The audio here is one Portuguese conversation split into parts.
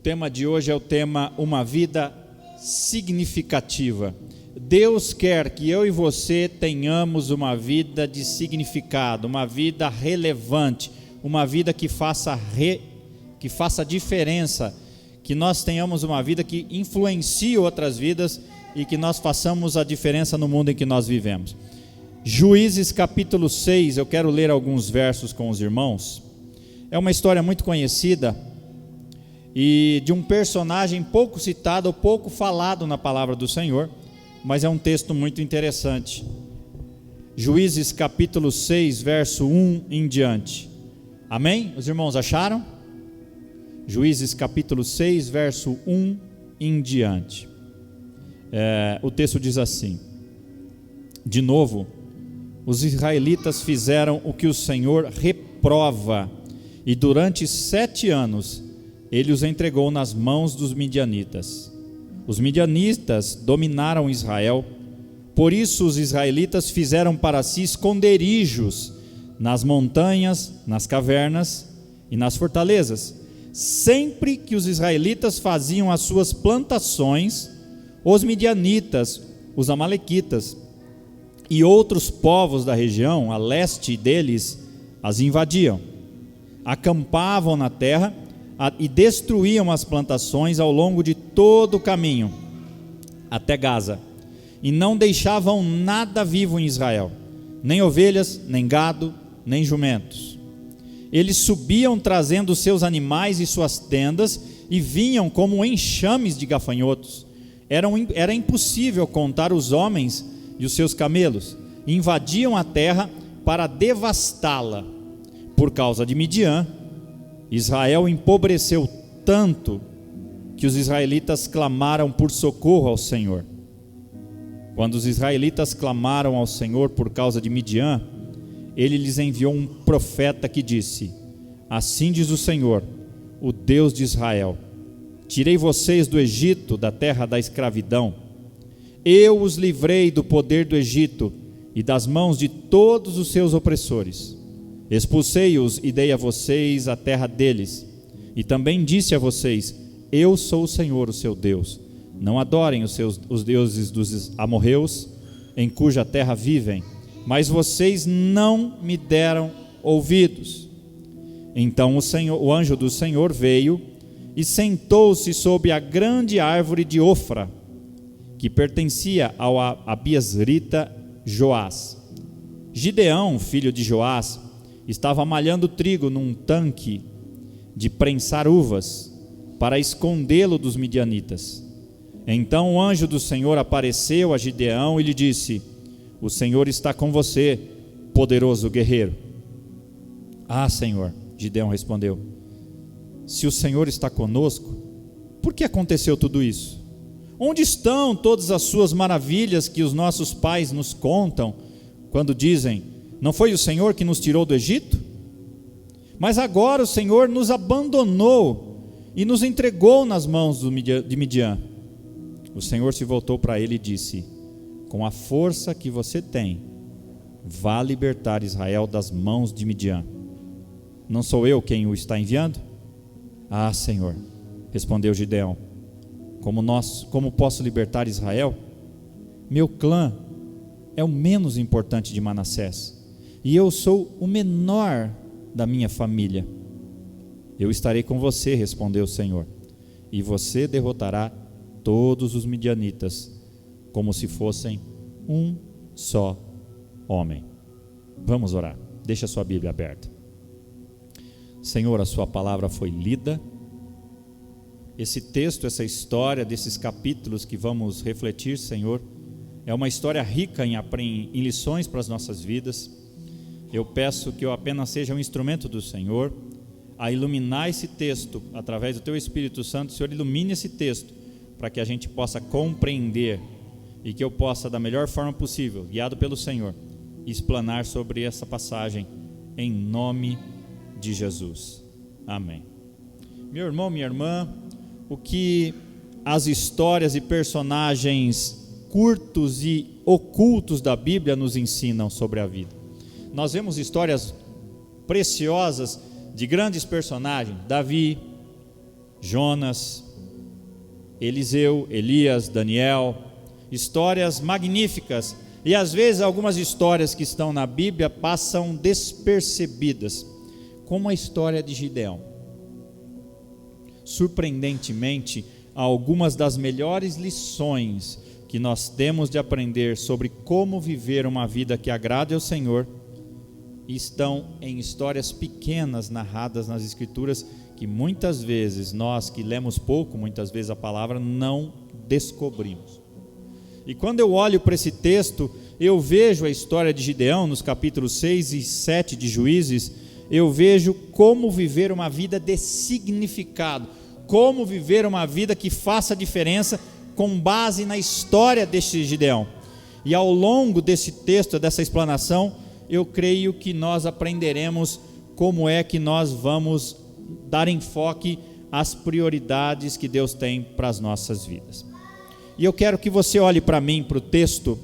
tema de hoje é o tema Uma Vida Significativa. Deus quer que eu e você tenhamos uma vida de significado, uma vida relevante, uma vida que faça diferença, que nós tenhamos uma vida que influencie outras vidas e que nós façamos a diferença no mundo em que nós vivemos. Juízes capítulo 6, eu quero ler alguns versos com os irmãos. É uma história muito conhecida e de um personagem pouco citado ou pouco falado na palavra do Senhor, mas é um texto muito interessante. Juízes capítulo 6, verso 1 em diante. Amém? Os irmãos acharam? Juízes capítulo 6, verso 1 em diante. O texto diz assim: de novo, os israelitas fizeram o que o Senhor reprova, e durante 7 anos ele os entregou nas mãos dos midianitas. Os midianitas dominaram Israel, por isso os israelitas fizeram para si esconderijos nas montanhas, nas cavernas e nas fortalezas. Sempre que os israelitas faziam as suas plantações, os midianitas, os amalequitas e outros povos da região a leste deles as invadiam, acampavam na terra e destruíam as plantações ao longo de todo o caminho até Gaza, e não deixavam nada vivo em Israel, nem ovelhas, nem gado, nem jumentos. Eles subiam trazendo seus animais e suas tendas e vinham como enxames de gafanhotos. Era impossível contar os homens e os seus camelos. Invadiam a terra para devastá-la. Por causa de Midian, Israel empobreceu tanto que os israelitas clamaram por socorro ao Senhor. Quando os israelitas clamaram ao Senhor por causa de Midian, ele lhes enviou um profeta que disse: assim diz o Senhor, o Deus de Israel: tirei vocês do Egito, da terra da escravidão. Eu os livrei do poder do Egito e das mãos de todos os seus opressores. Expulsei-os e dei a vocês a terra deles. E também disse a vocês: eu sou o Senhor, o seu Deus. Não adorem os deuses dos amorreus, em cuja terra vivem. Mas vocês não me deram ouvidos. Então o anjo do Senhor veio e sentou-se sob a grande árvore de Ofra, que pertencia ao abiezrita Joás. Gideão, filho de Joás, estava malhando trigo num tanque de prensar uvas, para escondê-lo dos midianitas. Então o anjo do Senhor apareceu a Gideão e lhe disse: o Senhor está com você, poderoso guerreiro. Ah, Senhor, Gideão respondeu, se o Senhor está conosco, por que aconteceu tudo isso? Onde estão todas as suas maravilhas que os nossos pais nos contam, quando dizem: não foi o Senhor que nos tirou do Egito? Mas agora o Senhor nos abandonou e nos entregou nas mãos de Midian. O Senhor se voltou para ele e disse: com a força que você tem, vá libertar Israel das mãos de Midian. Não sou eu quem o está enviando? Ah, Senhor, respondeu Gideão, como posso libertar Israel? Meu clã é o menos importante de Manassés, e eu sou o menor da minha família. Eu estarei com você, respondeu o Senhor, e você derrotará todos os midianitas, como se fossem um só homem. Vamos orar. Deixa a sua Bíblia aberta. Senhor, a sua palavra foi lida. Esse texto, essa história desses capítulos que vamos refletir, Senhor, é uma história rica em lições para as nossas vidas. Eu peço que eu apenas seja um instrumento do Senhor a iluminar esse texto através do Teu Espírito Santo. Senhor, ilumine esse texto para que a gente possa compreender e que eu possa, da melhor forma possível, guiado pelo Senhor, explanar sobre essa passagem em nome de Jesus. Amém. Meu irmão, minha irmã, o que as histórias e personagens curtos e ocultos da Bíblia nos ensinam sobre a vida? Nós vemos histórias preciosas de grandes personagens: Davi, Jonas, Eliseu, Elias, Daniel, histórias magníficas, e às vezes algumas histórias que estão na Bíblia passam despercebidas, como a história de Gideão. Surpreendentemente, algumas das melhores lições que nós temos de aprender sobre como viver uma vida que agrade ao Senhor estão em histórias pequenas narradas nas Escrituras, que muitas vezes nós que lemos pouco, muitas vezes a palavra, não descobrimos. E quando eu olho para esse texto, eu vejo a história de Gideão nos capítulos 6 e 7 de Juízes, eu vejo como viver uma vida de significado, como viver uma vida que faça diferença com base na história deste Gideão. E ao longo desse texto, dessa explanação, eu creio que nós aprenderemos como é que nós vamos dar enfoque às prioridades que Deus tem para as nossas vidas. E eu quero que você olhe para mim, para o texto,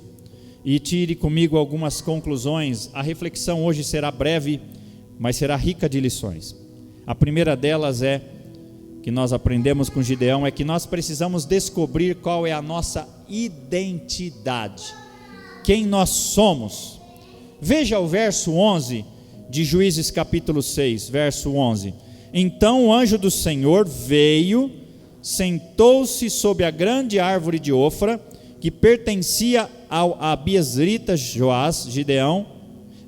e tire comigo algumas conclusões. A reflexão hoje será breve, mas será rica de lições. A primeira delas que nós aprendemos com Gideão, é que nós precisamos descobrir qual é a nossa identidade, quem nós somos. Veja o verso 11 de Juízes capítulo 6, verso 11. Então o anjo do Senhor veio, sentou-se sob a grande árvore de Ofra, que pertencia ao abiezrita Joás.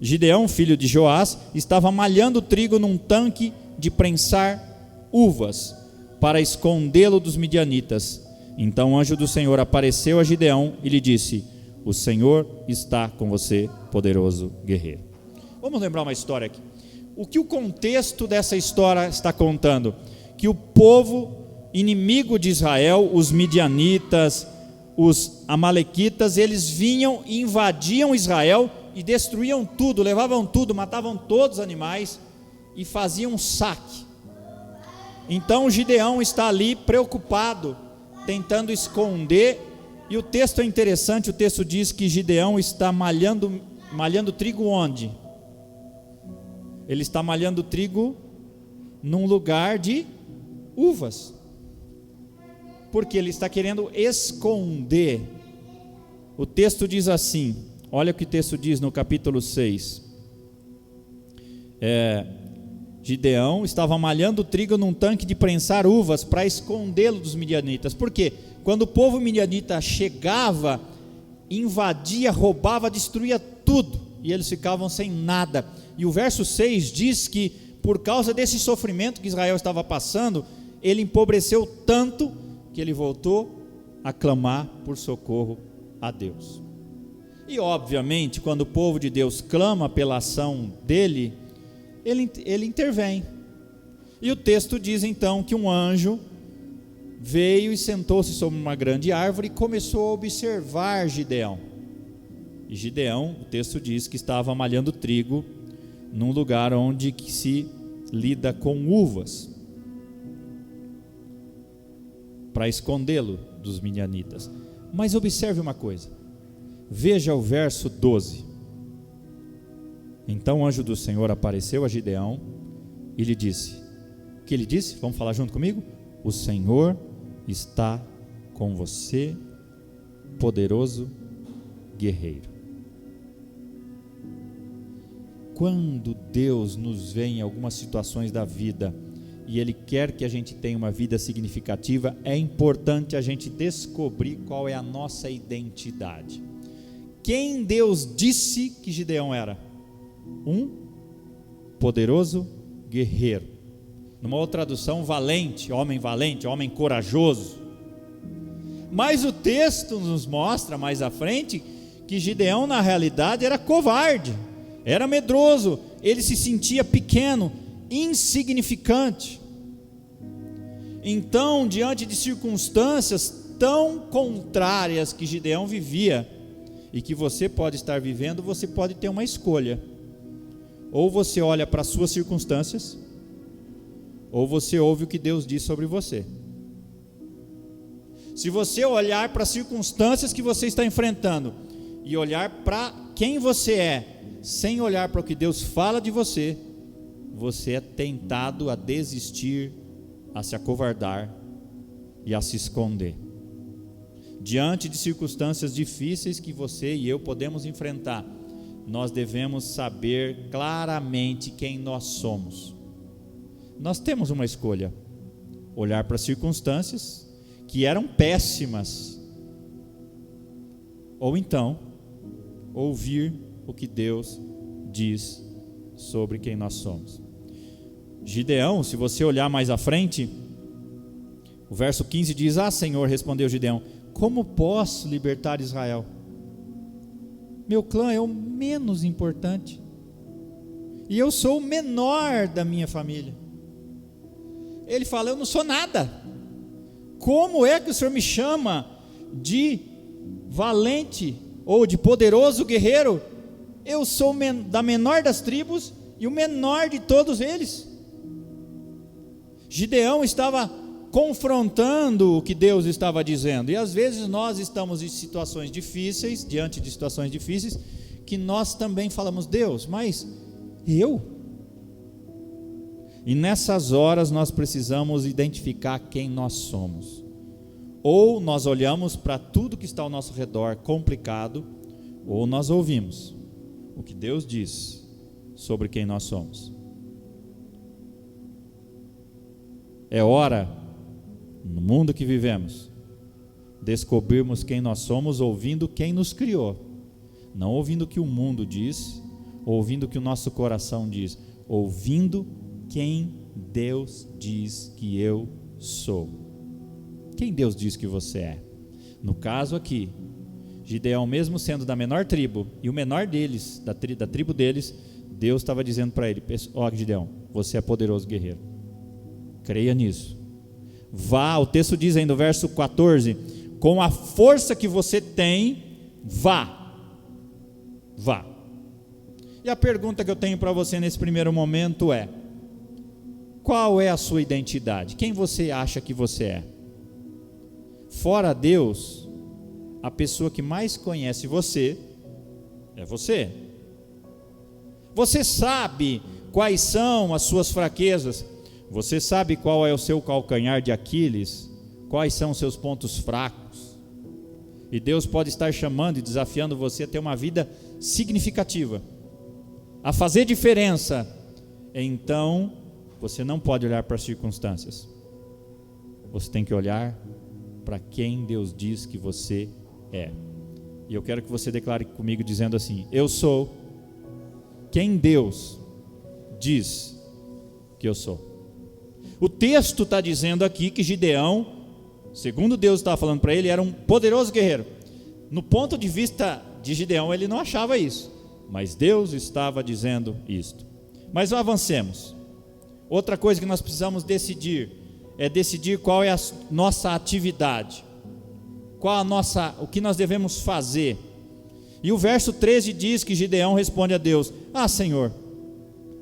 Gideão, filho de Joás, estava malhando trigo num tanque de prensar uvas, para escondê-lo dos midianitas. Então o anjo do Senhor apareceu a Gideão e lhe disse: o Senhor está com você, poderoso guerreiro. Vamos lembrar uma história aqui. O que o contexto dessa história está contando? Que o povo inimigo de Israel, os midianitas, os amalequitas, eles vinham e invadiam Israel e destruíam tudo, levavam tudo, matavam todos os animais e faziam um saque. Então Gideão está ali preocupado, tentando esconder, e o texto é interessante. O texto diz que Gideão está malhando trigo onde? Ele está malhando trigo num lugar de uvas, porque ele está querendo esconder. O texto diz assim, olha o que o texto diz no capítulo 6, Gideão estava malhando trigo num tanque de prensar uvas para escondê-lo dos midianitas. Por quê? Quando o povo midianita chegava, invadia, roubava, destruía tudo, e eles ficavam sem nada. E o verso 6 diz que por causa desse sofrimento que Israel estava passando, ele empobreceu tanto que ele voltou a clamar por socorro a Deus. E obviamente, quando o povo de Deus clama pela ação dele, ele intervém. E o texto diz então que um anjo veio e sentou-se sobre uma grande árvore e começou a observar Gideão. E Gideão, o texto diz que estava malhando trigo num lugar onde se lida com uvas, para escondê-lo dos midianitas. Mas observe uma coisa, veja o verso 12. Então o anjo do Senhor apareceu a Gideão e lhe disse, o que ele disse? Vamos falar junto comigo? O Senhor está com você, poderoso guerreiro. Quando Deus nos vê em algumas situações da vida e Ele quer que a gente tenha uma vida significativa, é importante a gente descobrir qual é a nossa identidade. Quem Deus disse que Gideão era? Um poderoso guerreiro. Numa outra tradução, valente, homem corajoso. Mas o texto nos mostra mais à frente que Gideão na realidade era covarde, era medroso, ele se sentia pequeno, insignificante. Então, diante de circunstâncias tão contrárias que Gideão vivia e que você pode estar vivendo, você pode ter uma escolha. Ou você olha para as suas circunstâncias, ou você ouve o que Deus diz sobre você. Se você olhar para as circunstâncias que você está enfrentando e olhar para quem você é, sem olhar para o que Deus fala de você, você é tentado a desistir a se acovardar e a se esconder. Diante de circunstâncias difíceis que você e eu podemos enfrentar, nós devemos saber claramente quem nós somos. Nós temos uma escolha: olhar para as circunstâncias que eram péssimas, ou então ouvir o que Deus diz sobre quem nós somos. Gideão, se você olhar mais à frente, o verso 15 diz: Ah, Senhor, respondeu Gideão, como posso libertar Israel? Meu clã é o menos importante, e eu sou o menor da minha família. Ele fala: eu não sou nada. Como é que o Senhor me chama de valente ou de poderoso guerreiro? Eu sou da menor das tribos e o menor de todos eles. Gideão estava confrontando o que Deus estava dizendo. E às vezes nós estamos em situações difíceis, diante de situações difíceis, que nós também falamos: Deus, mas eu? E nessas horas nós precisamos identificar quem nós somos. Ou nós olhamos para tudo que está ao nosso redor complicado, ou nós ouvimos o que Deus diz sobre quem nós somos. É hora, no mundo que vivemos, descobrirmos quem nós somos ouvindo quem nos criou. Não ouvindo o que o mundo diz, ouvindo o que o nosso coração diz, ouvindo quem Deus diz que eu sou. Quem Deus diz que você é? No caso aqui, Gideão, mesmo sendo da menor tribo e o menor deles, da tribo deles, Deus estava dizendo para ele: ó, Gideão, você é poderoso guerreiro, creia nisso. Vá, o texto diz aí no verso 14: com a força que você tem, vá. E a pergunta que eu tenho para você nesse primeiro momento é: qual é a sua identidade? Quem você acha que você é? Fora Deus, a pessoa que mais conhece você é você. Você sabe quais são as suas fraquezas, você sabe qual é o seu calcanhar de Aquiles, quais são os seus pontos fracos. E Deus pode estar chamando e desafiando você a ter uma vida significativa, a fazer diferença. Então, você não pode olhar para as circunstâncias, você tem que olhar para quem Deus diz que você é. E eu quero que você declare comigo dizendo assim: eu sou quem Deus diz que eu sou. O texto está dizendo aqui que Gideão, segundo Deus estava falando para ele, era um poderoso guerreiro. No ponto de vista de Gideão, ele não achava isso, mas Deus estava dizendo isto. Mas avancemos. Outra coisa que nós precisamos decidir é decidir qual é a nossa atividade, o que nós devemos fazer. E o verso 13 diz que Gideão responde a Deus: ah, Senhor,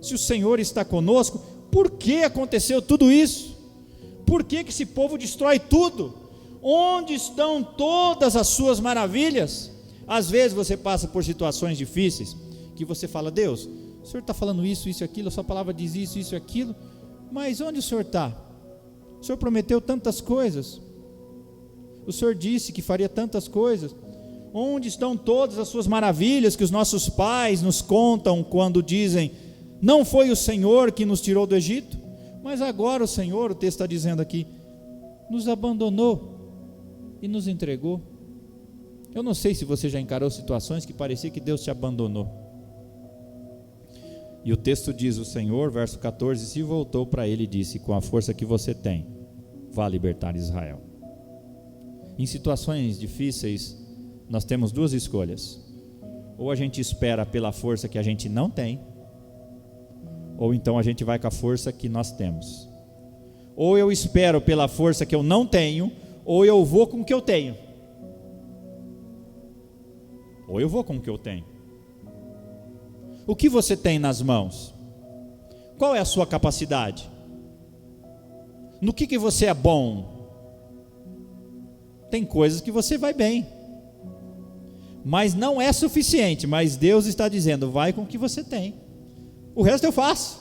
se o Senhor está conosco, por que aconteceu tudo isso? Por que esse povo destrói tudo? Onde estão todas as suas maravilhas? Às vezes você passa por situações difíceis que você fala: Deus, o Senhor está falando isso, isso e aquilo, a sua palavra diz isso, isso e aquilo, mas onde o Senhor está? O Senhor prometeu tantas coisas, o Senhor disse que faria tantas coisas. Onde estão todas as suas maravilhas que os nossos pais nos contam quando dizem: não foi o Senhor que nos tirou do Egito? Mas agora o Senhor, o texto está dizendo aqui, nos abandonou e nos entregou. Eu não sei se você já encarou situações que parecia que Deus te abandonou. E o texto diz: o Senhor, verso 14, se voltou para ele e disse: com a força que você tem, vá libertar Israel. Em situações difíceis, nós temos duas escolhas: ou a gente espera pela força que a gente não tem, ou então a gente vai com a força que nós temos. Ou eu espero pela força que eu não tenho, ou eu vou com o que eu tenho. Ou eu vou com o que eu tenho. O que você tem nas mãos? Qual é a sua capacidade? No que você é bom? Tem coisas que você vai bem, mas não é suficiente. Mas Deus está dizendo: vai com o que você tem, o resto eu faço.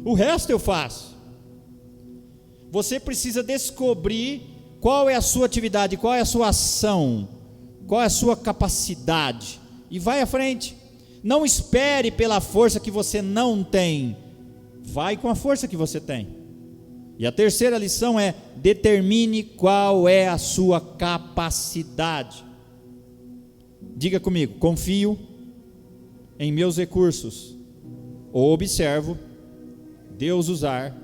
O resto eu faço. Você precisa descobrir qual é a sua atividade, qual é a sua ação, qual é a sua capacidade, e vai à frente. Não espere pela força que você não tem, vai com a força que você tem. E a terceira lição é: determine qual é a sua capacidade. Diga comigo: confio em meus recursos, ou observo Deus usar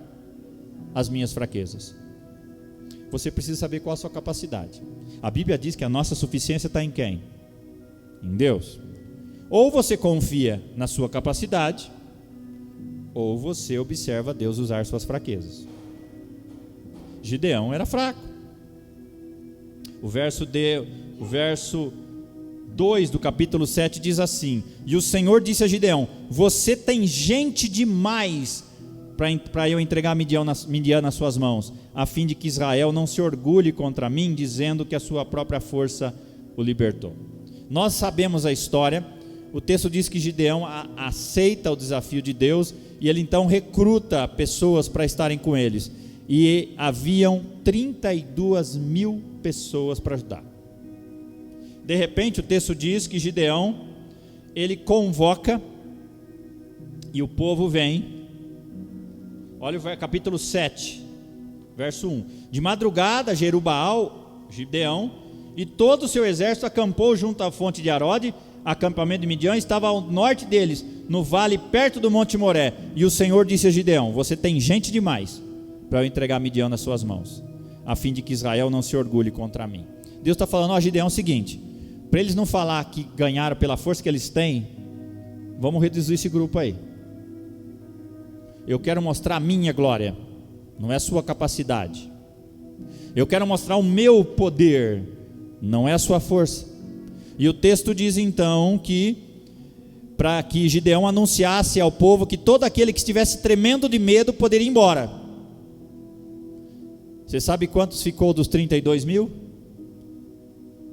as minhas fraquezas. Você precisa saber qual a sua capacidade. A Bíblia diz que a nossa suficiência está em quem? Em Deus. Ou você confia na sua capacidade, ou você observa Deus usar suas fraquezas. Gideão era fraco. O verso 2 do capítulo 7 diz assim: e o Senhor disse a Gideão: você tem gente demais para eu entregar Midian nas suas mãos, a fim de que Israel não se orgulhe contra mim, dizendo que a sua própria força o libertou. Nós sabemos a história. O texto diz que Gideão aceita o desafio de Deus, e ele então recruta pessoas para estarem com eles, e haviam 32.000 pessoas para ajudar. De repente o texto diz que Gideão, ele convoca, e o povo vem. Olha o capítulo 7, verso 1. De madrugada, Jerubaal, Gideão, e todo o seu exército acampou junto à fonte de Arode. Acampamento de Midian estava ao norte deles, no vale perto do monte Moré. E o Senhor disse a Gideão: você tem gente demais para eu entregar Midian nas suas mãos, a fim de que Israel não se orgulhe contra mim. Deus está falando: ó Gideão, é o seguinte, para eles não falar que ganharam pela força que eles têm, vamos reduzir esse grupo aí. Eu quero mostrar a minha glória, não é a sua capacidade. Eu quero mostrar o meu poder, não é a sua força. E o texto diz então que, para que Gideão anunciasse ao povo que todo aquele que estivesse tremendo de medo poderia ir embora. Você sabe quantos ficou dos 32.000?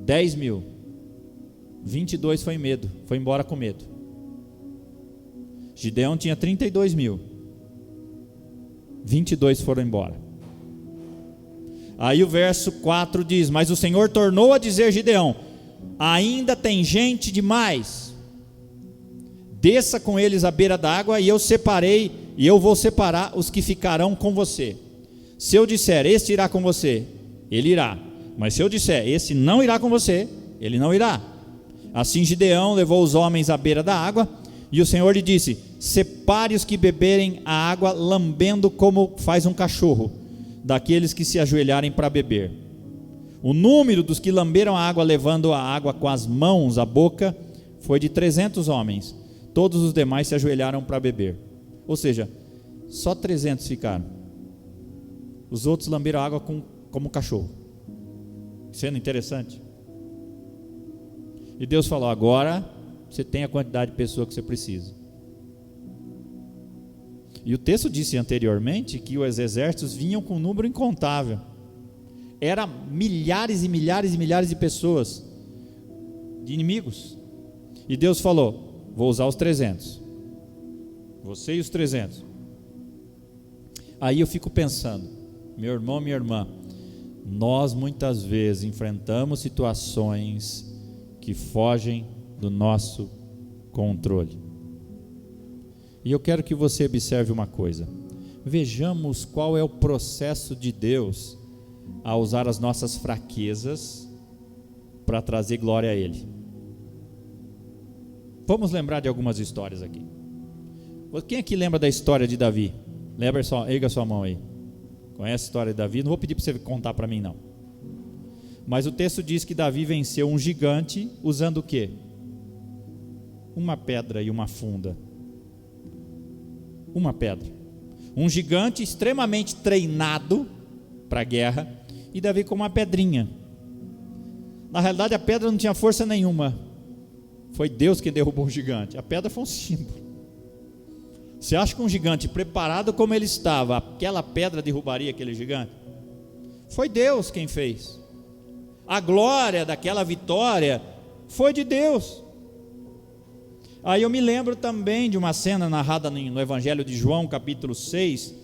10.000. 22 foi medo, foi embora com medo. Gideão tinha 32.000. 22 foram embora. Aí o verso 4 diz: mas o Senhor tornou a dizer a Gideão: ainda tem gente demais, desça com eles à beira d'água, e eu vou separar os que ficarão com você. Se eu disser, este irá com você, ele irá. Mas se eu disser, esse não irá com você, ele não irá. Assim Gideão levou os homens à beira da água, e o Senhor lhe disse: separe os que beberem a água lambendo como faz um cachorro, daqueles que se ajoelharem para beber. O número dos que lamberam a água, levando a água com as mãos à boca, foi de 300 homens. Todos os demais se ajoelharam para beber. Ou seja, só 300 ficaram. Os outros lamberam a água como cachorro. Sendo interessante. E Deus falou: agora você tem a quantidade de pessoas que você precisa. E o texto disse anteriormente que os exércitos vinham com um número incontável. Era milhares e milhares e milhares de pessoas, de inimigos. E Deus falou: vou usar os 300. Você e os 300. Aí eu fico pensando, meu irmão, minha irmã, nós muitas vezes enfrentamos situações que fogem do nosso controle. E eu quero que você observe uma coisa. Vejamos qual é o processo de Deus a usar as nossas fraquezas para trazer glória a Ele. Vamos lembrar de algumas histórias aqui. Quem aqui lembra da história de Davi? Lembra só, erga sua mão aí. Conhece a história de Davi? Não vou pedir para você contar para mim não. Mas o texto diz que Davi venceu um gigante usando o quê? Uma pedra e uma funda. Uma pedra. Um gigante extremamente treinado para a guerra, e Davi com uma pedrinha. Na realidade a pedra não tinha força nenhuma. Foi Deus quem derrubou o gigante. A pedra foi um símbolo. Você acha que um gigante preparado como ele estava, aquela pedra derrubaria aquele gigante? Foi Deus quem fez. A glória daquela vitória foi de Deus. Aí eu me lembro também de uma cena narrada no Evangelho de João, capítulo 6,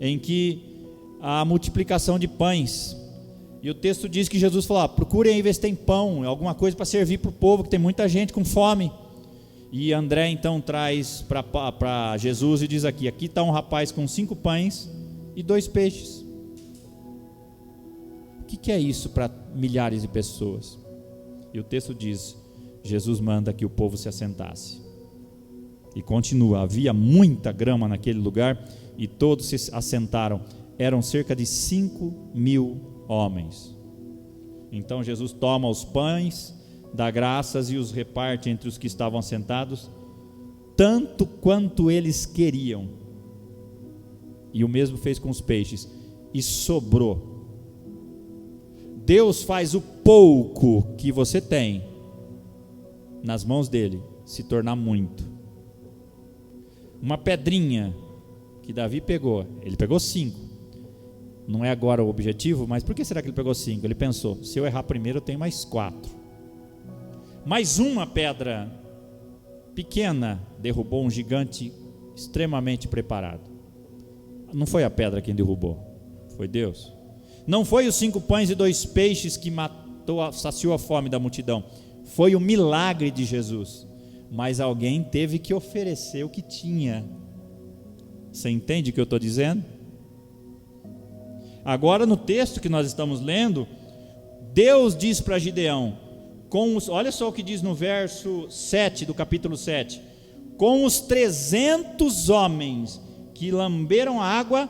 em que a multiplicação de pães. E o texto diz que Jesus falou: procurem aí ver se tem pão, alguma coisa para servir para o povo, que tem muita gente com fome. E André então traz para Jesus e diz aqui está um rapaz com 5 pães e 2 peixes. O que é isso para milhares de pessoas? E o texto diz: Jesus manda que o povo se assentasse. E continua: havia muita grama naquele lugar e todos se assentaram. Eram cerca de 5.000 homens. Então Jesus toma os pães, dá graças e os reparte entre os que estavam assentados, tanto quanto eles queriam. E o mesmo fez com os peixes, e sobrou. Deus faz o pouco que você tem nas mãos dele se tornar muito. Uma pedrinha que Davi pegou, ele pegou 5. Não é agora o objetivo, mas por que será que ele pegou 5? Ele pensou: se eu errar primeiro eu tenho mais 4. Mais uma pedra pequena derrubou um gigante extremamente preparado. Não foi a pedra quem derrubou, foi Deus. Não foi os 5 pães e 2 peixes que saciou a fome da multidão, foi o milagre de Jesus. Mas alguém teve que oferecer o que tinha. Você entende o que eu estou dizendo? Agora no texto que nós estamos lendo, Deus diz para Gideão, olha só o que diz no verso 7 do capítulo 7: com os 300 homens que lamberam a água,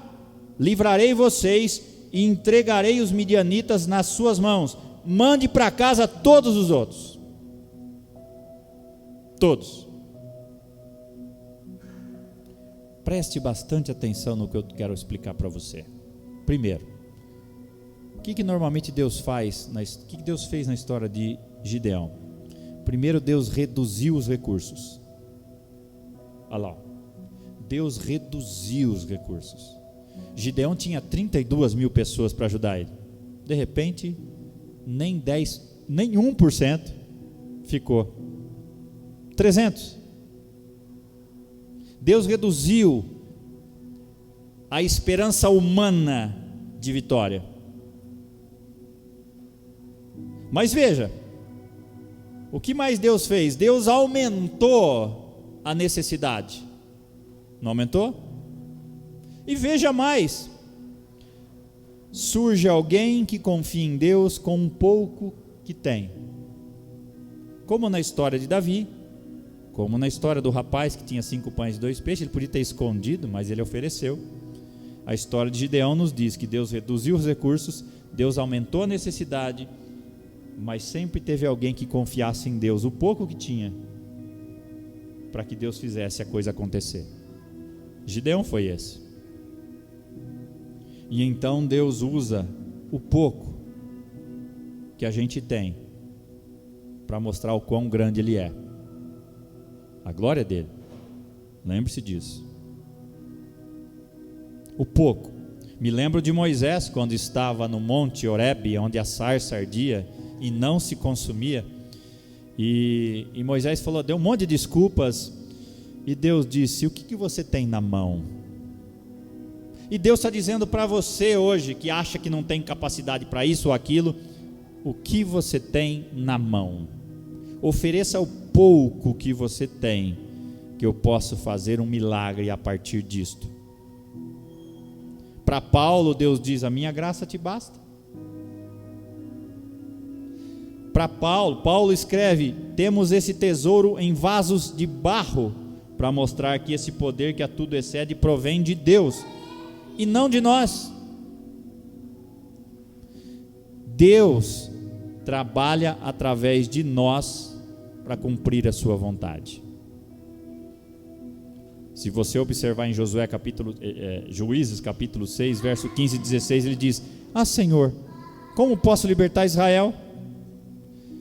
livrarei vocês e entregarei os midianitas nas suas mãos. Mande para casa todos os outros. Todos. Preste bastante atenção no que eu quero explicar para você. Primeiro, o que normalmente Deus faz? O que Deus fez na história de Gideão? Primeiro, Deus reduziu os recursos. Olha lá, Deus reduziu os recursos. Gideão tinha 32.000 pessoas para ajudar ele. De repente, nem 1% ficou. 300. Deus reduziu a esperança humana de vitória. Mas veja, o que mais Deus fez? Deus aumentou a necessidade. Não aumentou? E veja mais, surge alguém que confia em Deus com um pouco que tem. Como na história de Davi, como na história do rapaz que tinha 5 pães e 2 peixes, ele podia ter escondido, mas ele ofereceu. A história de Gideão nos diz que Deus reduziu os recursos, Deus aumentou a necessidade, mas sempre teve alguém que confiasse em Deus, o pouco que tinha, para que Deus fizesse a coisa acontecer. Gideão foi esse. E então Deus usa o pouco que a gente tem para mostrar o quão grande Ele é. A glória dele. Lembre-se disso. O pouco. Me lembro de Moisés quando estava no monte Horebe, onde a sarça ardia e não se consumia. E Moisés falou, deu um monte de desculpas. E Deus disse: o que você tem na mão? E Deus está dizendo para você hoje, que acha que não tem capacidade para isso ou aquilo, o que você tem na mão? Ofereça o pouco que você tem, que eu posso fazer um milagre a partir disto. Para Paulo, Deus diz: a minha graça te basta. Para Paulo escreve: temos esse tesouro em vasos de barro, para mostrar que esse poder que a tudo excede provém de Deus e não de nós. Deus trabalha através de nós para cumprir a sua vontade. Se você observar em Juízes capítulo 6, verso 15 e 16, ele diz: ah, Senhor, como posso libertar Israel?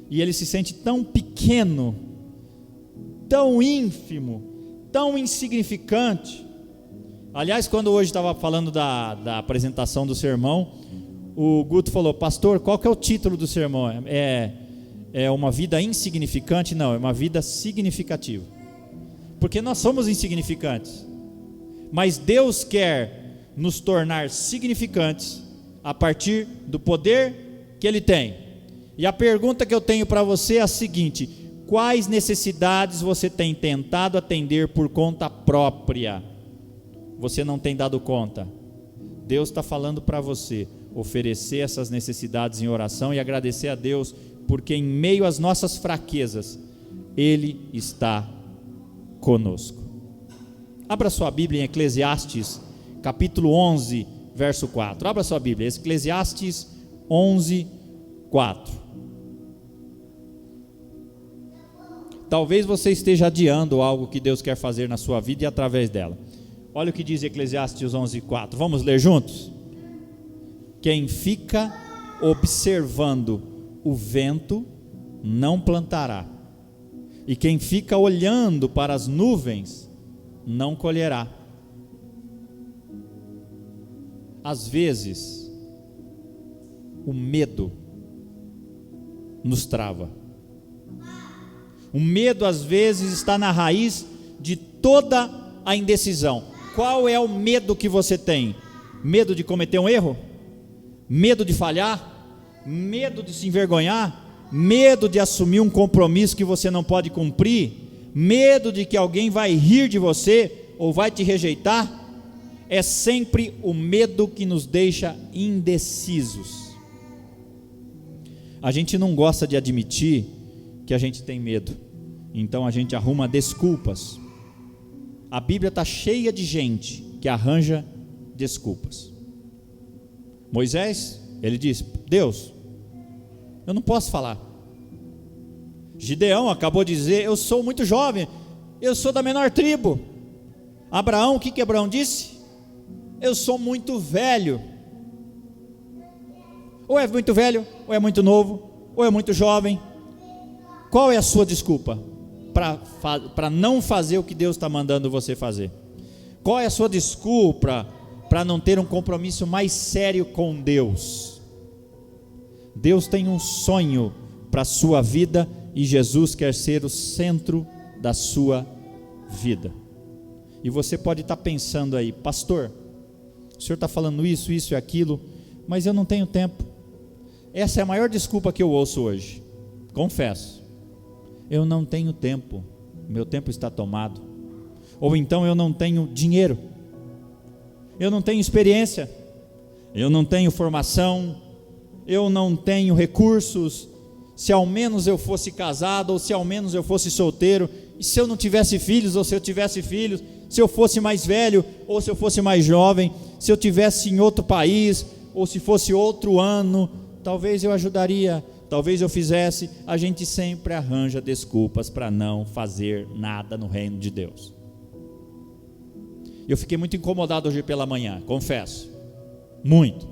E ele se sente tão pequeno, tão ínfimo, tão insignificante. Aliás, quando hoje estava falando da apresentação do sermão, o Guto falou: pastor, qual que é o título do sermão? É uma vida insignificante? Não, é uma vida significativa. Porque nós somos insignificantes, mas Deus quer nos tornar significantes a partir do poder que Ele tem. E a pergunta que eu tenho para você é a seguinte: quais necessidades você tem tentado atender por conta própria? Você não tem dado conta. Deus está falando para você oferecer essas necessidades em oração e agradecer a Deus, porque em meio às nossas fraquezas, Ele está conosco. Abra sua Bíblia em Eclesiastes, capítulo 11, verso 4. Abra sua Bíblia, Eclesiastes 11, 4. Talvez você esteja adiando algo que Deus quer fazer na sua vida e através dela. Olha o que diz Eclesiastes 11, 4. Vamos ler juntos? Quem fica observando o vento não plantará, e quem fica olhando para as nuvens não colherá. Às vezes, o medo nos trava. O medo às vezes está na raiz de toda a indecisão. Qual é o medo que você tem? Medo de cometer um erro? Medo de falhar? Medo de se envergonhar? Medo de assumir um compromisso que você não pode cumprir? Medo de que alguém vai rir de você ou vai te rejeitar? É sempre o medo que nos deixa indecisos. A gente não gosta de admitir que a gente tem medo, então a gente arruma desculpas. A Bíblia está cheia de gente que arranja desculpas. Moisés, ele diz: Deus, eu não posso falar. Gideão acabou de dizer: eu sou muito jovem, eu sou da menor tribo. Abraão, o que Abraão disse? Eu sou muito velho. Ou é muito velho, ou é muito novo, ou é muito jovem. Qual é a sua desculpa para não fazer o que Deus está mandando você fazer? Qual é a sua desculpa para não ter um compromisso mais sério com Deus? Deus tem um sonho para a sua vida e Jesus quer ser o centro da sua vida. E você pode estar pensando aí: pastor, o senhor está falando isso, isso e aquilo, mas eu não tenho tempo. Essa é a maior desculpa que eu ouço hoje, confesso. Eu não tenho tempo, meu tempo está tomado. Ou então eu não tenho dinheiro, eu não tenho experiência, eu não tenho formação, eu não tenho recursos. Se ao menos eu fosse casado, ou se ao menos eu fosse solteiro, e se eu não tivesse filhos, ou se eu tivesse filhos, se eu fosse mais velho, ou se eu fosse mais jovem, se eu tivesse em outro país, ou se fosse outro ano, talvez eu ajudaria, talvez eu fizesse. A gente sempre arranja desculpas para não fazer nada no reino de Deus. Eu fiquei muito incomodado hoje pela manhã, confesso, muito.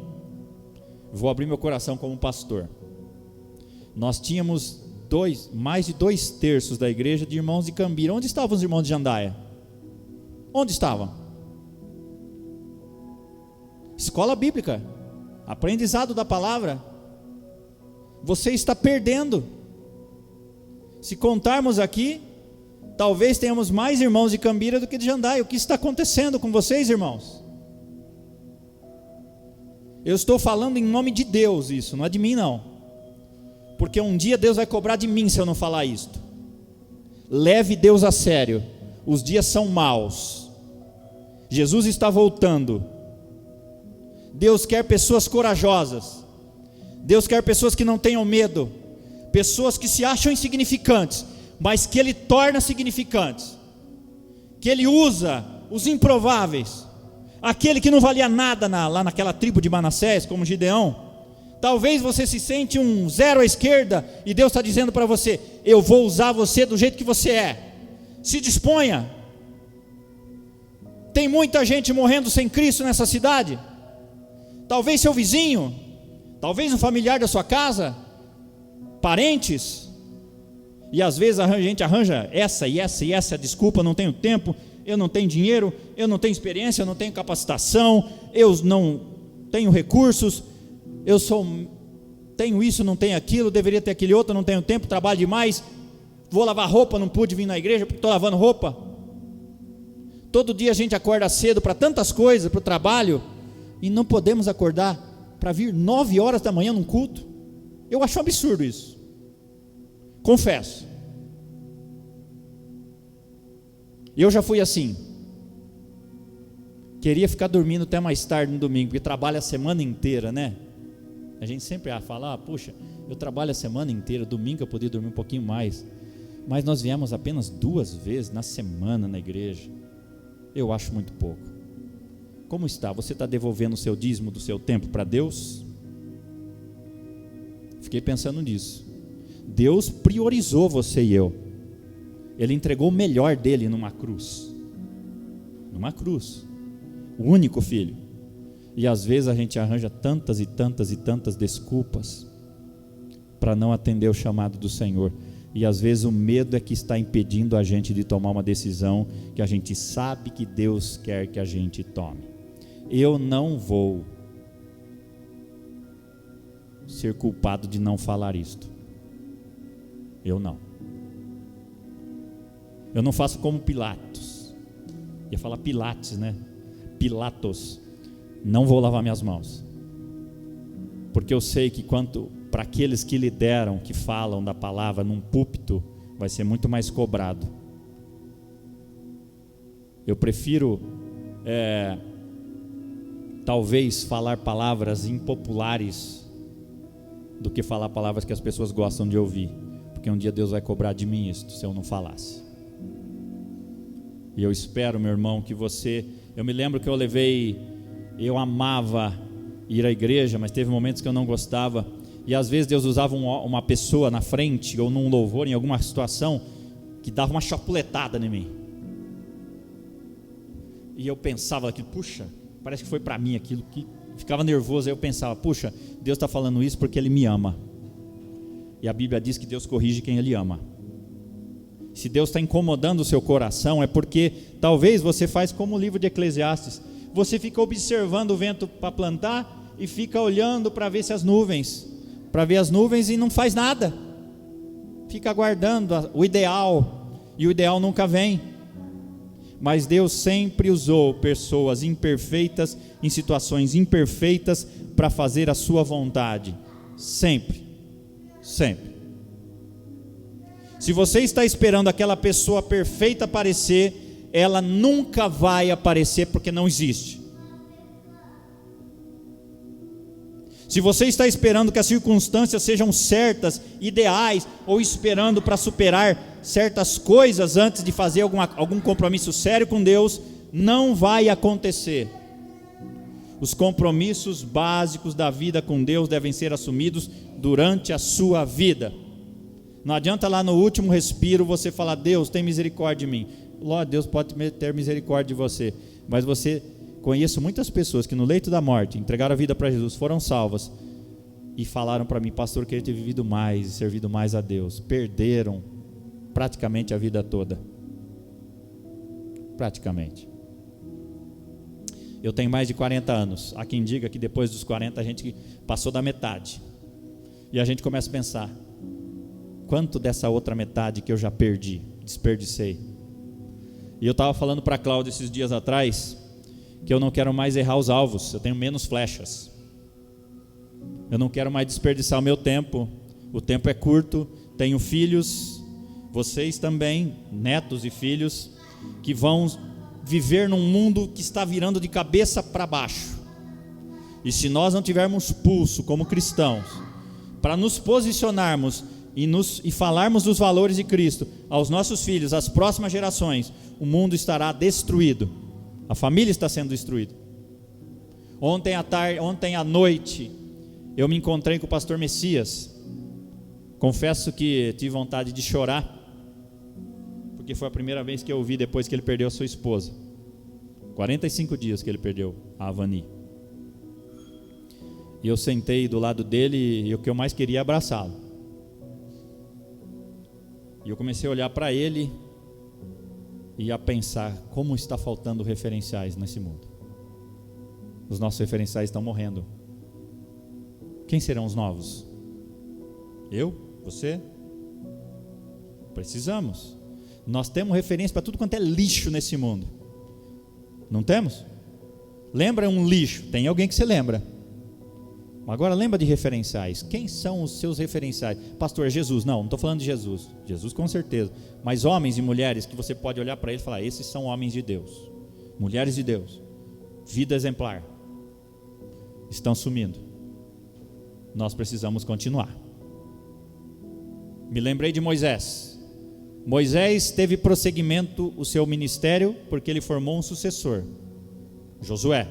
Vou abrir meu coração como pastor. Nós tínhamos mais de 2/3 da igreja de irmãos de Cambira. Onde estavam os irmãos de Jandaia? Onde estavam? Escola bíblica, aprendizado da palavra. Você está perdendo. Se contarmos aqui, talvez tenhamos mais irmãos de Cambira do que de Jandaia. O que está acontecendo com vocês, irmãos? Eu estou falando em nome de Deus isso, não é de mim não, porque um dia Deus vai cobrar de mim se eu não falar isto. Leve Deus a sério, os dias são maus, Jesus está voltando. Deus quer pessoas corajosas, Deus quer pessoas que não tenham medo, pessoas que se acham insignificantes, mas que Ele torna significantes, que Ele usa os improváveis. Aquele que não valia nada lá naquela tribo de Manassés, como Gideão. Talvez você se sente um zero à esquerda, e Deus está dizendo para você: eu vou usar você do jeito que você é, se disponha. Tem muita gente morrendo sem Cristo nessa cidade. Talvez seu vizinho, talvez um familiar da sua casa, parentes. E às vezes a gente arranja essa desculpa: não tenho tempo, eu não tenho dinheiro, eu não tenho experiência, eu não tenho capacitação, eu não tenho recursos, tenho isso, não tenho aquilo, deveria ter aquele outro, não tenho tempo, trabalho demais, vou lavar roupa, não pude vir na igreja porque estou lavando roupa. Todo dia a gente acorda cedo para tantas coisas, para o trabalho, e não podemos acordar para vir 9 horas da manhã num culto. Eu acho um absurdo isso, confesso. Eu já fui assim, queria ficar dormindo até mais tarde no domingo, porque trabalha a semana inteira, né? A gente sempre fala, puxa, eu trabalho a semana inteira, domingo eu podia dormir um pouquinho mais, mas nós viemos apenas 2 vezes na semana na igreja. Eu acho muito pouco. Como está? Você está devolvendo o seu dízimo do seu tempo para Deus? Fiquei pensando nisso. Deus priorizou você e eu. Ele entregou o melhor dele numa cruz. Numa cruz. O único filho. E às vezes a gente arranja tantas e tantas e tantas desculpas para não atender o chamado do Senhor. E às vezes o medo é que está impedindo a gente de tomar uma decisão que a gente sabe que Deus quer que a gente tome. Eu não vou ser culpado de não falar isto. Eu não. Eu não faço como Pilatos. Ia falar Pilates, né? Pilatos. Não vou lavar minhas mãos. Porque eu sei que para aqueles que lideram, que falam da palavra num púlpito, vai ser muito mais cobrado. Eu prefiro talvez falar palavras impopulares do que falar palavras que as pessoas gostam de ouvir, porque um dia Deus vai cobrar de mim isto, se eu não falasse. E eu espero, meu irmão, que você... Eu me lembro que eu amava ir à igreja, mas teve momentos que eu não gostava, e às vezes Deus usava uma pessoa na frente, ou num louvor, em alguma situação, que dava uma chapuletada em mim, e eu pensava que, puxa, parece que foi para mim aquilo, que ficava nervoso. Aí eu pensava, puxa, Deus está falando isso porque Ele me ama, e a Bíblia diz que Deus corrige quem Ele ama. Se Deus está incomodando o seu coração, é porque talvez você faz como o livro de Eclesiastes, você fica observando o vento para plantar, e fica olhando para ver as nuvens e não faz nada, fica aguardando o ideal, e o ideal nunca vem. Mas Deus sempre usou pessoas imperfeitas, em situações imperfeitas, para fazer a sua vontade, sempre, sempre. Se você está esperando aquela pessoa perfeita aparecer, ela nunca vai aparecer, porque não existe. Se você está esperando que as circunstâncias sejam certas, ideais, ou esperando para superar certas coisas antes de fazer algum compromisso sério com Deus, não vai acontecer. Os compromissos básicos da vida com Deus devem ser assumidos durante a sua vida. Não adianta lá no último respiro você falar, Deus tem misericórdia de mim. Lógico, Deus pode ter misericórdia de você, mas conheço muitas pessoas que no leito da morte entregaram a vida para Jesus, foram salvas e falaram para mim, pastor, eu queria ter vivido mais e servido mais a Deus. Perderam praticamente a vida toda. Praticamente. Eu tenho mais de 40 anos. Há quem diga que depois dos 40 a gente passou da metade. E a gente começa a pensar, quanto dessa outra metade que eu já perdi, desperdicei. E eu estava falando para a Cláudia esses dias atrás, que eu não quero mais errar os alvos, eu tenho menos flechas. Eu não quero mais desperdiçar o meu tempo. O tempo é curto, tenho filhos, vocês também, netos e filhos, que vão viver num mundo que está virando de cabeça para baixo. E se nós não tivermos pulso como cristãos, para nos posicionarmos e falarmos dos valores de Cristo aos nossos filhos, às próximas gerações, o mundo estará destruído, a família está sendo destruída. Ontem à noite, eu me encontrei com o pastor Messias. Confesso que tive vontade de chorar, porque foi a primeira vez que eu ouvi depois que ele perdeu a sua esposa. 45 dias que ele perdeu a Avani. E eu sentei do lado dele e o que eu mais queria é abraçá-lo. E eu comecei a olhar para ele e a pensar, como está faltando referenciais nesse mundo. Os nossos referenciais estão morrendo. Quem serão os novos? Eu? Você? Precisamos. Nós temos referência para tudo quanto é lixo nesse mundo. Não temos? Lembra um lixo? Tem alguém que se lembra. Agora lembra de referenciais. Quem são os seus referenciais? Pastor, Jesus. Não estou falando de Jesus. Jesus com certeza. Mas homens e mulheres que você pode olhar para eles e falar: esses são homens de Deus, mulheres de Deus, vida exemplar. Estão sumindo. Nós precisamos continuar. Me lembrei de Moisés. Moisés teve prosseguimento o seu ministério porque ele formou um sucessor, Josué.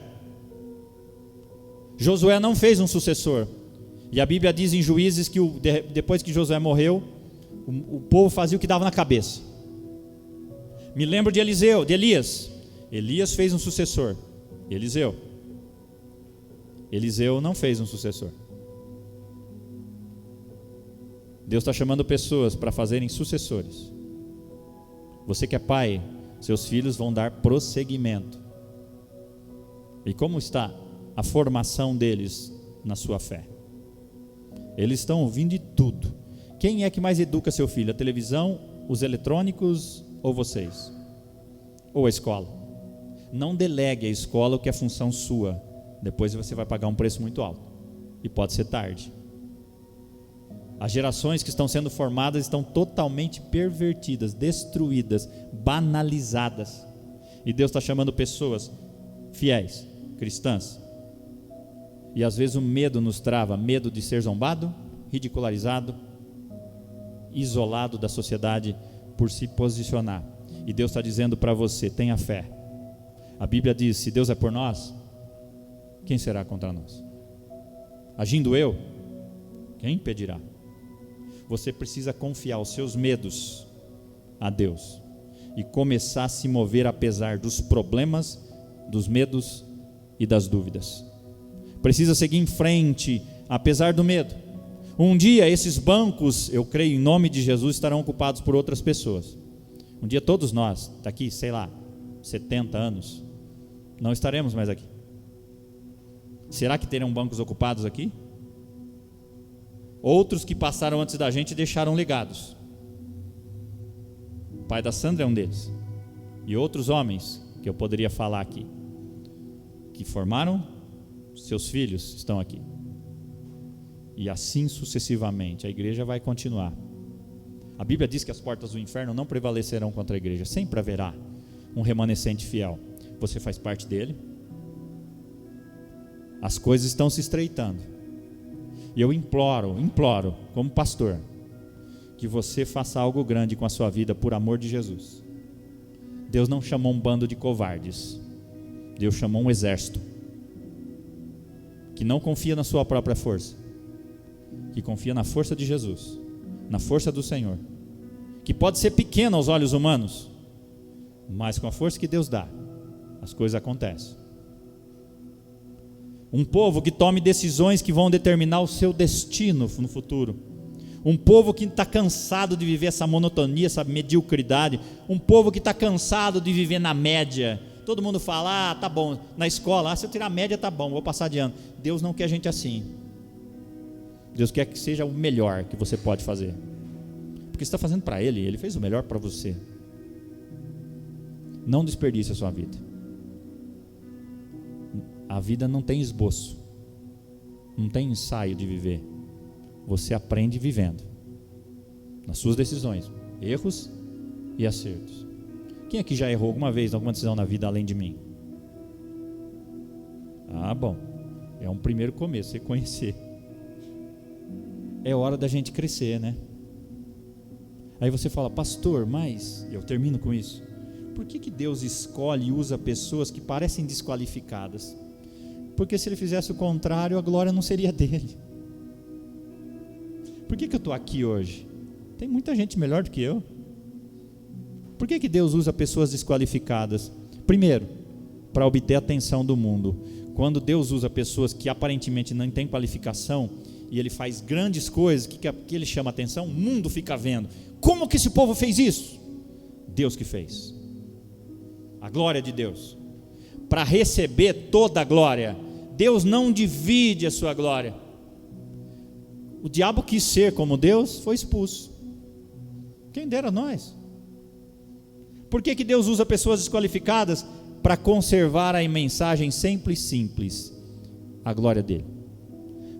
Josué não fez um sucessor. E a Bíblia diz em Juízes que depois que Josué morreu, o povo fazia o que dava na cabeça. Me lembro de Elias. Elias fez um sucessor, Eliseu. Eliseu não fez um sucessor. Deus está chamando pessoas para fazerem sucessores. Você que é pai, seus filhos vão dar prosseguimento. E como está a formação deles na sua fé? Eles estão ouvindo de tudo. Quem é que mais educa seu filho? A televisão, os eletrônicos ou vocês? Ou a escola? Não delegue à escola o que é função sua. Depois você vai pagar um preço muito alto. E pode ser tarde. As gerações que estão sendo formadas estão totalmente pervertidas, destruídas, banalizadas. E Deus está chamando pessoas fiéis, cristãs. E às vezes o medo nos trava, medo de ser zombado, ridicularizado, isolado da sociedade por se posicionar. E Deus está dizendo para você: tenha fé. A Bíblia diz: se Deus é por nós, quem será contra nós? Agindo eu, quem impedirá? Você precisa confiar os seus medos a Deus e começar a se mover apesar dos problemas, dos medos e das dúvidas. Precisa seguir em frente apesar do medo. Um dia esses bancos, eu creio em nome de Jesus, estarão ocupados por outras pessoas. Um dia todos nós, daqui, 70 anos, não estaremos mais aqui. Será que terão bancos ocupados aqui? Outros que passaram antes da gente deixaram legados. O pai da Sandra é um deles. E outros homens que eu poderia falar aqui, que formaram seus filhos, estão aqui. E assim sucessivamente, a igreja vai continuar. A Bíblia diz que as portas do inferno não prevalecerão contra a igreja. Sempre haverá um remanescente fiel. Você faz parte dele. As coisas estão se estreitando. E eu imploro, como pastor, que você faça algo grande com a sua vida por amor de Jesus. Deus não chamou um bando de covardes. Deus chamou um exército que não confia na sua própria força, que confia na força de Jesus, na força do Senhor, que pode ser pequena aos olhos humanos, mas com a força que Deus dá, as coisas acontecem. Um povo que tome decisões que vão determinar o seu destino no futuro. Um povo que está cansado de viver essa monotonia, essa mediocridade. Um povo que está cansado de viver na média. Todo mundo fala: tá bom, na escola, se eu tirar a média tá bom, vou passar de ano. Deus não quer gente assim. Deus quer que seja o melhor que você pode fazer. Porque você está fazendo para Ele, Ele fez o melhor para você. Não desperdice a sua vida. A vida não tem esboço, não tem ensaio de viver. Você aprende vivendo, nas suas decisões, erros e acertos. Quem aqui já errou alguma vez alguma decisão na vida além de mim? Bom, é um primeiro começo, você conhecer. É hora da gente crescer, né? Aí você fala: pastor, mas eu termino com isso. Por que Deus escolhe e usa pessoas que parecem desqualificadas? Porque se Ele fizesse o contrário, a glória não seria dele. Por que eu estou aqui hoje? Tem muita gente melhor do que eu. Por que Deus usa pessoas desqualificadas? Primeiro, para obter a atenção do mundo. Quando Deus usa pessoas que aparentemente não têm qualificação, e Ele faz grandes coisas, que Ele chama a atenção, o mundo fica vendo. Como que esse povo fez isso? Deus que fez. A glória de Deus. Para receber toda a glória, Deus não divide a sua glória. O diabo quis ser como Deus, foi expulso. Quem dera nós. Por que Deus usa pessoas desqualificadas? para conservar a mensagem sempre simples, a glória dele,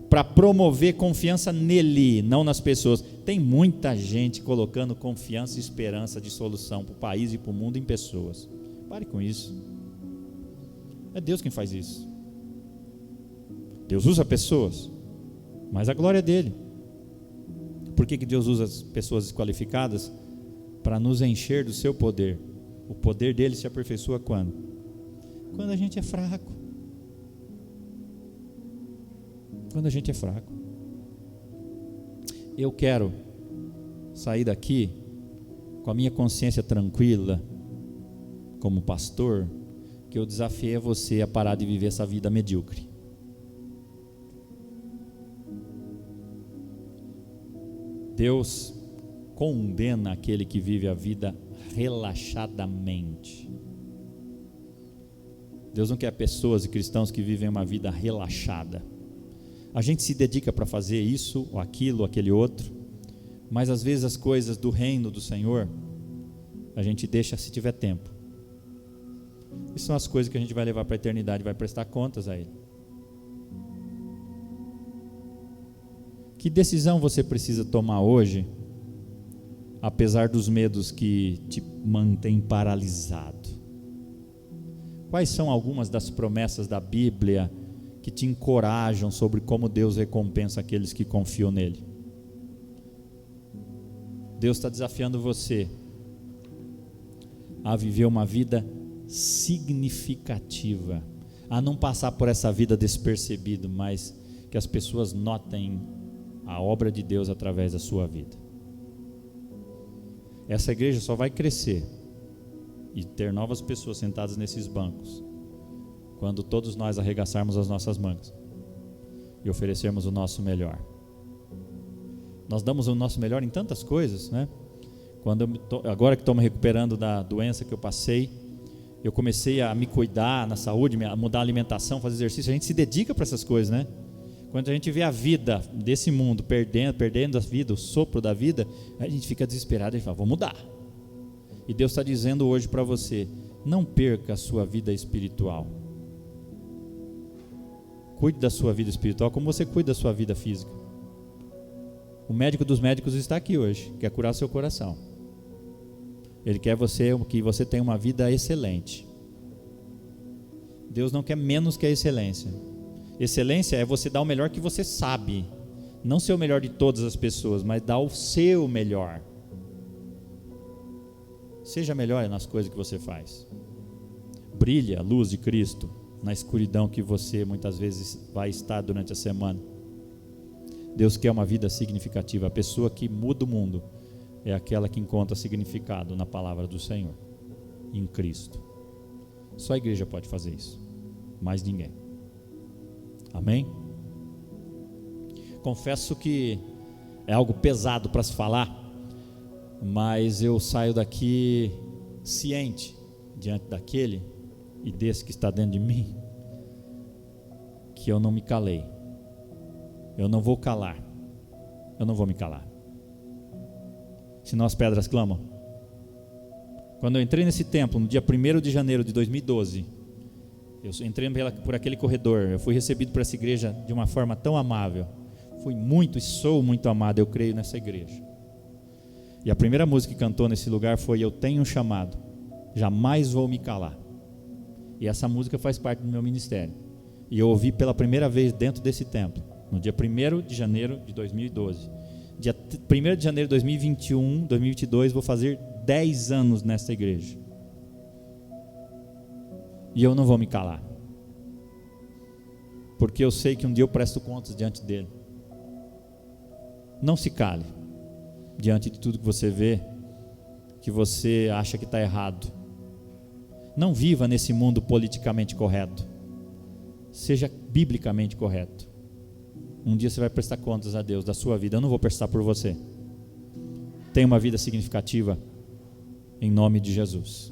para promover confiança nele, não nas pessoas. Tem muita gente colocando confiança e esperança de solução para o país e para o mundo em pessoas. Pare com isso. É Deus quem faz isso. Deus usa pessoas, mas a glória é dele. Por que Deus usa as pessoas desqualificadas? Para nos encher do seu poder. O poder dele se aperfeiçoa quando? Quando a gente é fraco. Quando a gente é fraco. Eu quero sair daqui com a minha consciência tranquila, como pastor, que eu desafiei você a parar de viver essa vida medíocre. Deus condena aquele que vive a vida relaxadamente. Deus não quer pessoas e cristãos que vivem uma vida relaxada. A gente se dedica para fazer isso, ou aquilo, ou aquele outro, mas às vezes as coisas do reino do Senhor, a gente deixa se tiver tempo. E são as coisas que a gente vai levar para a eternidade, vai prestar contas a Ele. Que decisão você precisa tomar hoje, apesar dos medos que te mantêm paralisado? Quais são algumas das promessas da Bíblia que te encorajam sobre como Deus recompensa aqueles que confiam nele? Deus está desafiando você a viver uma vida significativa, a não passar por essa vida despercebido, mas que as pessoas notem a obra de Deus através da sua vida. Essa igreja só vai crescer e ter novas pessoas sentadas nesses bancos quando todos nós arregaçarmos as nossas mangas e oferecermos o nosso melhor. Nós damos o nosso melhor em tantas coisas, né? Agora que estou me recuperando da doença que eu passei, eu comecei a me cuidar na saúde, a mudar a alimentação, fazer exercício. A gente se dedica para essas coisas, né? Quando a gente vê a vida desse mundo perdendo a vida, o sopro da vida, a gente fica desesperado e fala, vou mudar. E Deus está dizendo hoje para você, não perca a sua vida espiritual. Cuide da sua vida espiritual como você cuida da sua vida física. O médico dos médicos está aqui hoje, quer curar seu coração. Ele quer que você tenha uma vida excelente. Deus não quer menos que a excelência. Excelência é você dar o melhor que você sabe, não ser o melhor de todas as pessoas, mas dar o seu melhor. Seja melhor nas coisas que você faz. Brilhe a luz de Cristo na escuridão que você muitas vezes vai estar durante a semana. Deus quer uma vida significativa. A pessoa que muda o mundo é aquela que encontra significado na palavra do Senhor, em Cristo. Só a igreja pode fazer isso, mais ninguém. Amém? Confesso que é algo pesado para se falar, mas eu saio daqui ciente diante daquele e desse que está dentro de mim, que eu não me calei. Eu não vou calar. Eu não vou me calar. Senão as pedras clamam. Quando eu entrei nesse templo, no dia 1º de janeiro de 2012, eu entrei por aquele corredor, eu fui recebido por essa igreja de uma forma tão amável. Fui muito e sou muito amado, eu creio nessa igreja. E a primeira música que cantou nesse lugar foi Eu Tenho um Chamado, Jamais Vou Me Calar. E essa música faz parte do meu ministério. E eu ouvi pela primeira vez dentro desse templo, no dia 1º de janeiro de 2012. Dia 1º de janeiro de 2021, 2022, vou fazer 10 anos nessa igreja. E eu não vou me calar. Porque eu sei que um dia eu presto contas diante dele. Não se cale diante de tudo que você vê, que você acha que está errado. Não viva nesse mundo politicamente correto. Seja biblicamente correto. Um dia você vai prestar contas a Deus da sua vida. Eu não vou prestar por você. Tenha uma vida significativa em nome de Jesus.